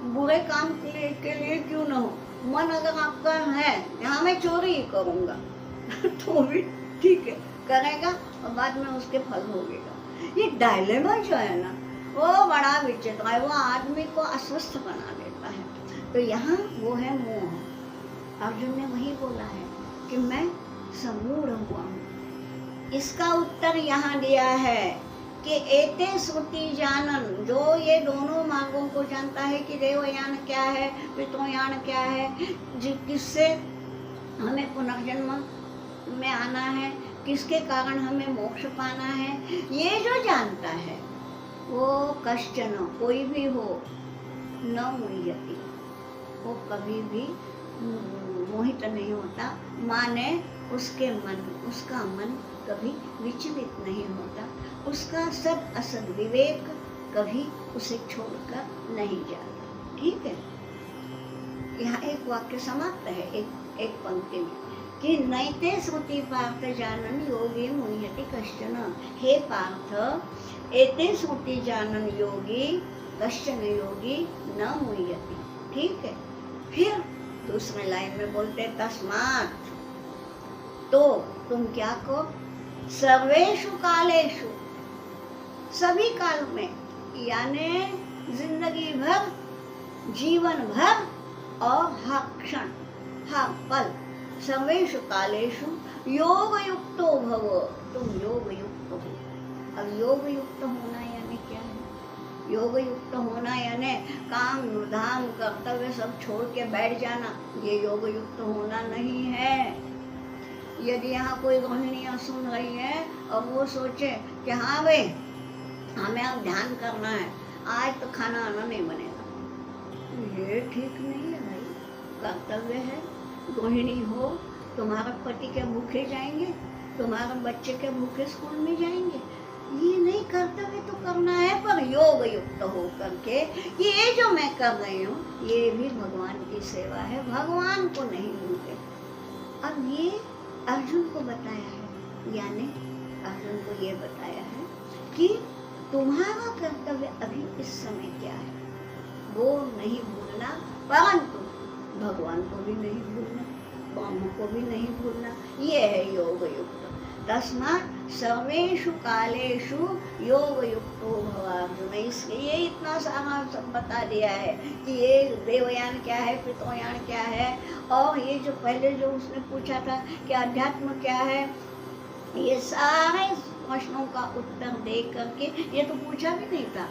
[SPEAKER 1] बुरे काम के लिए क्यों न हो, मन अगर आपका है यहाँ मैं चोरी ही करूँगा तो भी ठीक है, करेगा और बाद में उसके फल भोगेगा। ये डायलेमा जो है ना वो बड़ा विचित्र है, वो आदमी को अस्वस्थ बना देता है। तो यहाँ वो है मोह। अर्जुन ने वही बोला है कि मैं सम्मूढ़ हुआ हूँ। इसका उत्तर यहाँ दिया है कि एते श्रुति जानन, जो ये दोनों मार्गों को जानता है कि देवयान क्या है, पितृयान क्या है, किससे हमें पुनर्जन्म में आना है, किसके कारण हमें मोक्ष पाना है, ये जो जानता है वो कश्चन, कोई भी हो, न मुह्यति, वो कभी भी मोहित नहीं होता, माने उसका मन कभी विचलित नहीं होता, उसका सद असद विवेक कभी उसे छोड़कर नहीं जाता। ठीक है, यहाँ एक वाक्य समाप्त है, एक पंक्ति में कि नैते श्रुति पार्थ जानन योगी मुह्यति कश्चन। हे पार्थ, एते श्रुति जानन योगी कश्चन योगी न मुह्यति। ठीक है, फिर दूसरे लाइन में बोलते तस्मात्, तो तुम क्या करो, सर्वेषु कालेषु, सभी काल में, यानी जिंदगी भर, जीवन भर और हर क्षण, हर पल, सर्वेषु कालेषु योग युक्तो भव, तुम योग युक्त हो। अब योग युक्त होना यानी क्या है? योग युक्त होना यानी काम धाम कर्तव्य सब छोड़ के बैठ जाना, ये योग युक्त होना नहीं है। यदि यहाँ कोई गृहिणियाँ सुन रही है और वो सोचे कि हाँ भाई हमें अब ध्यान करना है, आज तो खाना आना नहीं बनेगा, ये ठीक नहीं है भाई। कर्तव्य है, गृहिणी हो, तुम्हारे पति के भूखे जाएंगे, तुम्हारे बच्चे के भूखे स्कूल में जाएंगे, ये नहीं, कर्तव्य तो करना है पर योग युक्त हो करके। ये जो मैं कर रही हूँ ये भी भगवान की सेवा है, भगवान को नहीं भूलते। अब ये अर्जुन को बताया है, यानी अर्जुन को ये बताया है कि तुम्हारा कर्तव्य अभी इस समय क्या है वो नहीं भूलना, परंतु भगवान को भी नहीं भूलना, ब्रह्म को भी नहीं भूलना, ये है योग युक्त। तस्मात् सर्वेषु कालेषु योग युक्तो भव अर्जुन। इसलिए इतना सारा सब बता दिया है कि ये देवयान क्या है, पितृयान क्या है, और ये जो पहले जो उसने पूछा था कि अध्यात्म क्या है, ये सारे प्रश्नों का उत्तर दे करके, ये तो पूछा भी नहीं था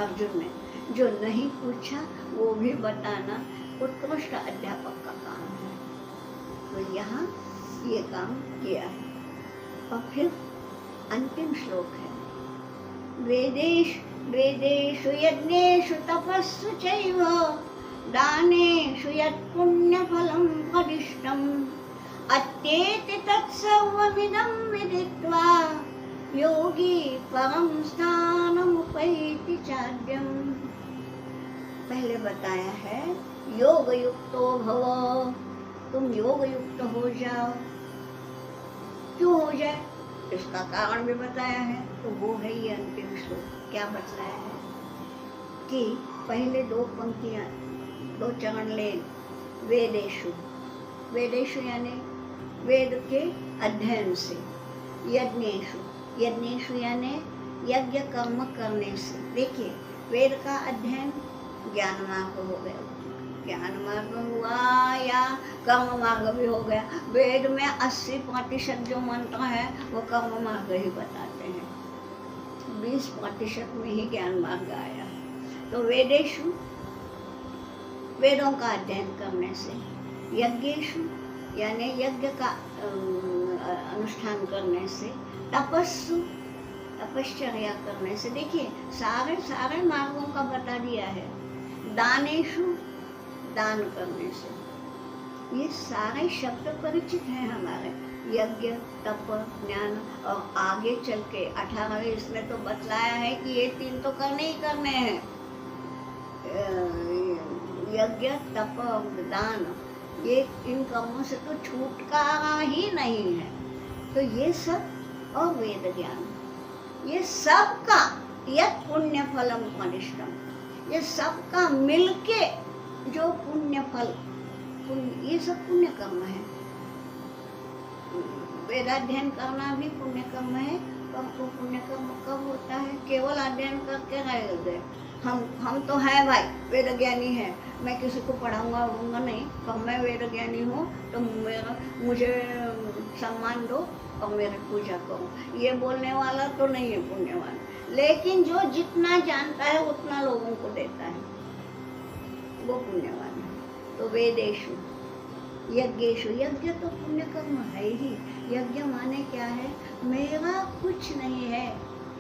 [SPEAKER 1] अर्जुन ने, जो नहीं पूछा वो भी बताना उत्कृष्ट अध्यापक का काम है। तो यहाँ ये काम किया है। और फिर अंतिम श्लोक है, वेदेषु यज्ञेषु तपस्सु चैव दानेषु यत् पुण्यफलं प्रदिष्टम् अत्येति तत्सर्वमिदं विदित्वा योगी परं स्थानमुपैति चाद्यम्। पहले बताया है योग युक्तो भव, तुम योग युक्त हो जाओ। क्यों हो जाए इसका कारण भी बताया है, तो वो है ये अंतिम श्लोक। क्या बताया है कि पहले दो पंक्तियां, दो चरण ले, वेदेषु, वेदेषु यानी वेद के अध्ययन से, यज्ञेषु, यज्ञेषु यानी यज्ञ कर्म करने से। देखिए वेद का अध्ययन ज्ञान मार्ग हो गया, ज्ञान मार्ग हुआ या कर्म मार्ग भी हो गया। वेद में 80% जो मंत्र है वो कर्म मार्ग ही बताते हैं, 20% में ही ज्ञान मार्ग आया। तो वेदेषु, वेदों का अध्ययन करने से, यज्ञेषु यानी यज्ञ का अनुष्ठान करने से, तपस्सु तपश्चर्या करने से। देखिए सारे मार्गों का बता दिया है। दानेषु दान करने से, ये सारे शब्द परिचित हैं हमारे, यज्ञ, तप, ज्ञान। और आगे चल के 18वें इसमें तो बतलाया है कि ये 3 तो करने ही करने हैं, यज्ञ, तप और दान। ये इन कर्मों से तो छूटकारा ही नहीं है। तो ये सब और वेद ज्ञान, ये सब का यत् पुण्य फलम अनिष्टम, ये सब का मिलके जो पुण्य फल, ये सब पुण्य कर्म है। वेदाध्ययन करना भी पुण्य कर्म है, पर वो पुण्य कर्म कब होता है? केवल अध्ययन करके रह गए, हम तो है भाई वेद ज्ञानी है, मैं किसी को पढ़ाऊंगा नहीं, पर मैं वेद ज्ञानी हूँ तो मुझे सम्मान दो, और मेरी पूजा करो। ये बोलने वाला तो नहीं है पुण्यवान, लेकिन जो जितना जानता है उतना लोगों को देता है, वो पुण्यवान है। तो वेदेषु यज्ञेषु, यज्ञ तो पुण्य कर्म है ही। यज्ञ माने क्या है? मेरा कुछ नहीं है,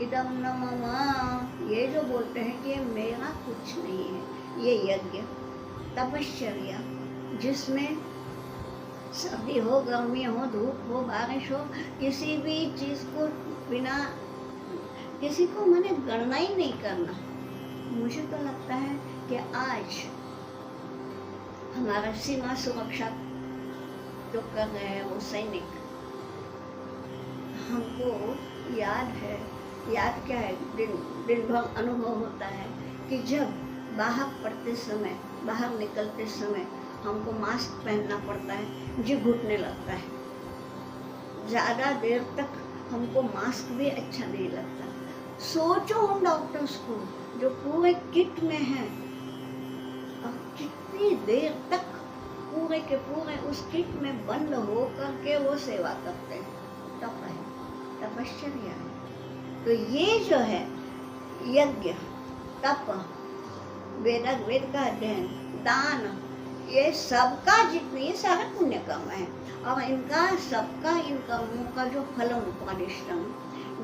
[SPEAKER 1] इदम न मम, ये जो बोलते हैं कि मेरा कुछ नहीं है, ये यज्ञ। तपश्चर्या, जिसमें सर्दी हो, गर्मी हो, धूप हो, बारिश हो, किसी भी चीज़ को बिना किसी को मैंने गणना ही नहीं करना। मुझे तो लगता है कि आज हमारा सीमा सुरक्षा जो कर रहे हैं वो सैनिक, हमको याद है, याद क्या है, दिन भर अनुभव होता है कि जब बाहर पड़ते समय, बाहर निकलते समय हमको मास्क पहनना पड़ता है, जी घुटने लगता है। ज़्यादा देर तक हमको मास्क भी अच्छा नहीं लगता। सोचो उन डॉक्टर्स को जो पूरे किट में हैं और कितनी देर तक पूरे के पूरे उस किट में बंद हो करके वो सेवा करते हैं। तप है, तपश्चर्या है। तो ये जो है यज्ञ, तप, वेद का अध्ययन, दान, ये सबका जितनी सारा पुण्य कर्म है। और इनका सबका, इन कर्मों का जो फलम उपदिष्टम,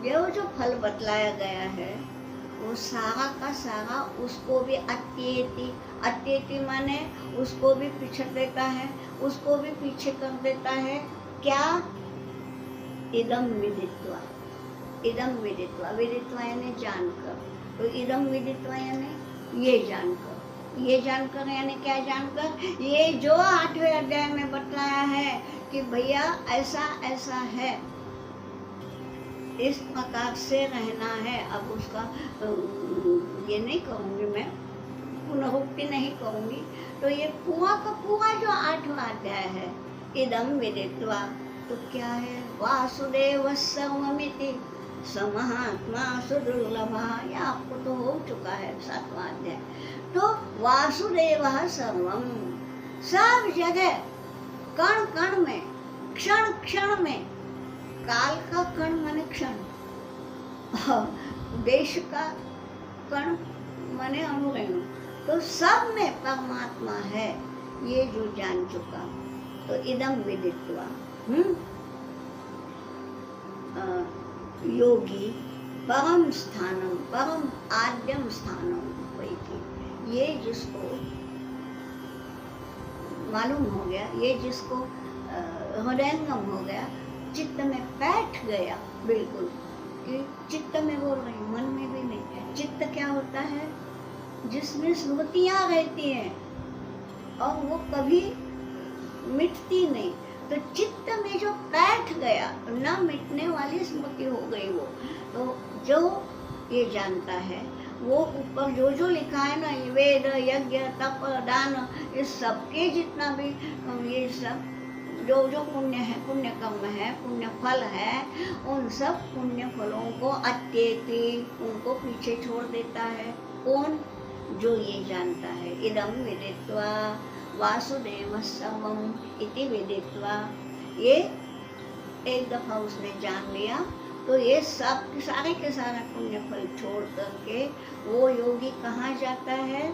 [SPEAKER 1] जो फल बतलाया गया है, वो सारा का सारा उसको भी अत्येति, अत्येति माने उसको भी पीछे देता है, उसको भी पीछे कर देता है। क्या? इदम विदित्वा, इदम विदित्वा, विदित्वा यानी जानकर। तो इदम विदित्वा यानी ये जानकर, ये जानकर यानी क्या जानकर? ये जो 8वें अध्याय में बतलाया है कि भैया ऐसा ऐसा है, इस प्रकार से रहना है। अब उसका ये नहीं कहूँगी मैं, पुनरुक्ति नहीं कहूँगी। तो ये पूरा का पूरा जो 8वां अध्याय है, इदम विदित्वा, तो क्या है? वासुदेव सर्वमिति समहात्मा सुदुर्लभा, ये आपको तो हो चुका है 7वां अध्याय। तो वासुदेव सर्वम, सब जगह, कण कण में, क्षण क्षण में, काल का कण माने क्षण, देश का कण माने अनुरेणु, तो सब में परमात्मा है, ये जो जान चुका। तो इदम विदित्वा, योगी परम स्थानम, परम आद्यम स्थानम वही, ये जिसको मालूम हो गया, ये जिसको हृदयंगम हो गया, चित्त में बैठ गया बिल्कुल, कि चित्त में बोल रही, मन में भी नहीं। चित्त क्या होता है? जिसमें स्मृतियाँ रहती हैं और वो कभी मिटती नहीं। तो चित्त में जो बैठ गया, ना मिटने वाली स्मृति हो गई वो। तो जो ये जानता है, वो ऊपर जो जो लिखा है ना, वेद, यज्ञ, तप, दान, इस सबके जितना भी ये सब जो जो पुण्य है, पुण्य कर्म है, पुण्य फल है, उन सब पुण्य फलों को अत्येति, उनको पीछे छोड़ देता है। कौन? जो ये जानता है। इदम विदित्वा वासुदेव सर्वम इति विदित्वा, ये एक दफा उसने जान लिया, तो ये सब सारे के सारे पुण्य फल छोड़ करके वो योगी कहाँ जाता है?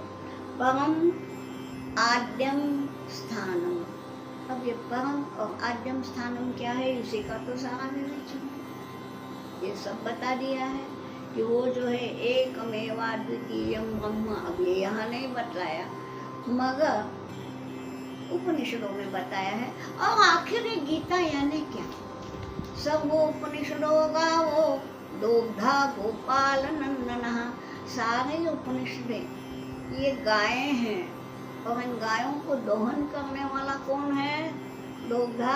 [SPEAKER 1] परम आद्यम स्थानम। अब ये परम और आद्यम स्थानम क्या है, इसी का तो सारा विवेचन है। ये सब बता दिया है कि वो जो है एकमेवा द्वितीयम ब्रह्म। अब ये यहाँ नहीं बतलाया, मगर उपनिषदों में बताया है। और आखिर ये गीता यानी क्या? सब वो उपनिषदों का वो दोग्धा गोपाल नंदनः, सारे उपनिषदें ये गायें हैं, और इन गायों को दोहन करने वाला कौन है? दोग्धा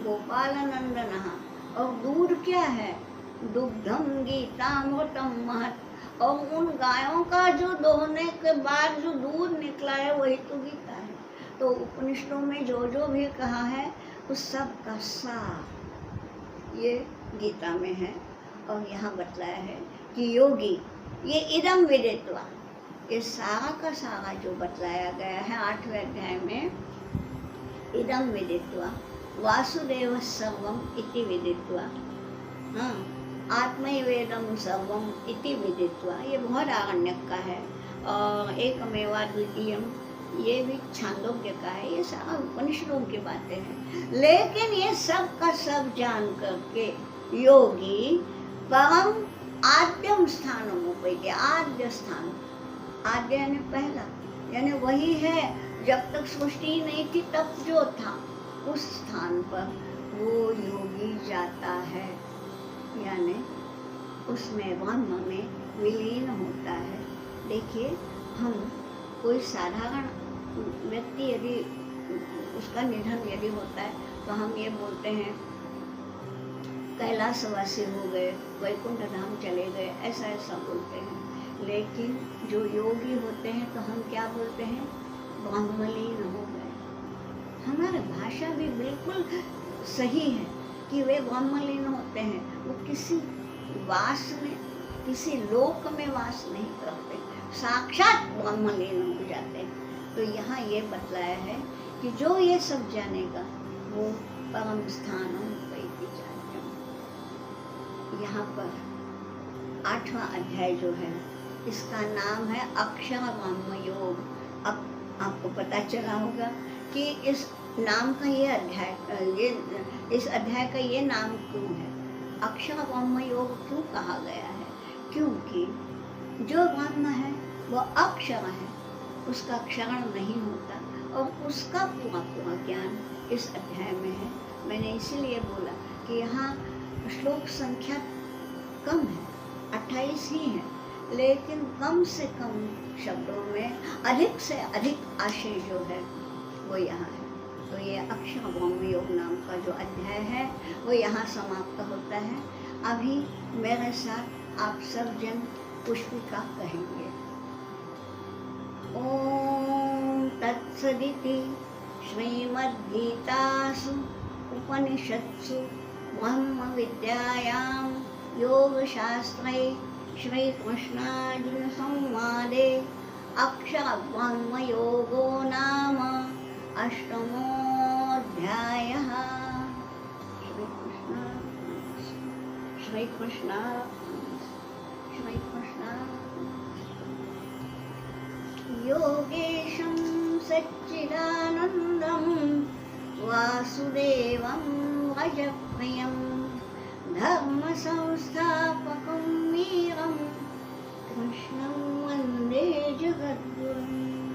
[SPEAKER 1] गोपाल नंदनः। और दूध क्या है? दुग्धम गीतामृतम महत्। और उन गायों का जो दोहने के बाद जो दूध निकला है वही तो गीता है। तो उपनिषदों में जो जो भी कहा है उस सब का सार ये गीता में है। और यहाँ बतलाया है कि योगी ये इदम विदित्वा, ये सारा का सारा जो बतलाया गया है 8वें अध्याय में, इदम विदित्वा, वासुदेव सर्वम इति विदित्वा, हाँ, आत्मैवेदम सर्वम इति विदित्वा, ये बहुत आरण्यक का है। और एकमेवा द्वितीयम, ये भी छांदोग्य का है। ये सारा उपनिषदों की बातें हैं। लेकिन ये सब का सब जान करके योगी परम आद्यम स्थान उपैते, आद्य स्थान, आद्य यानी पहला, यानी वही है जब तक सृष्टि नहीं थी तब जो था, उस स्थान पर वो योगी जाता है, यानी उसमें ब्रह्म में विलीन होता है। देखिए, हम कोई साधारण व्यक्ति यदि उसका निधन यदि होता है तो हम ये बोलते हैं कैलाशवासी हो गए, वैकुंठ धाम चले गए, ऐसा ऐसा बोलते हैं। लेकिन जो योगी होते हैं तो हम क्या बोलते हैं, ब्रह्मलीन हो गए। हमारी भाषा भी बिल्कुल सही है कि वे ब्रह्मलीन होते हैं। वो किसी वास में, किसी लोक में वास नहीं करते, साक्षात ब्रह्मलीन हो जाते हैं। तो यहाँ ये बतलाया है कि जो ये सब जानेगा वो परम स्थानों पैती जानेगा। यहाँ पर 8वां अध्याय जो है, इसका नाम है अक्षर ब्रह्म योग। अब आपको पता चला होगा कि इस नाम का ये अध्याय, इस अध्याय का ये नाम क्यों है, अक्षर ब्रह्म योग क्यों कहा गया है? क्योंकि जो ब्रह्म है वो अक्षर है, उसका क्षरण नहीं होता, और उसका पूरा पूरा ज्ञान इस अध्याय में है। मैंने इसीलिए बोला कि यहाँ श्लोक संख्या कम है, 28 ही है, लेकिन कम से कम शब्दों में अधिक से अधिक आशय जो है वो यहाँ है। तो ये अक्षर ब्रह्म योग नाम का जो अध्याय है वो यहाँ समाप्त होता है। अभी मेरे साथ आप सब जन पुष्पिका कहेंगे। ओम तत्सदिति श्रीमद्गीतासु उपनिषत्सु ब्रह्म विद्यायां योगशास्त्रे श्रीकृष्णार्जुन संवादे अक्षर ब्रह्म योगो नाम 8मोऽध्यायः। श्री कृष्ण योगेशं सच्चिदानन्दं वासुदेवं व्रजप्रियं धर्मसंस्थापकं वीरं कृष्णं वन्दे जगद्गुरुम्।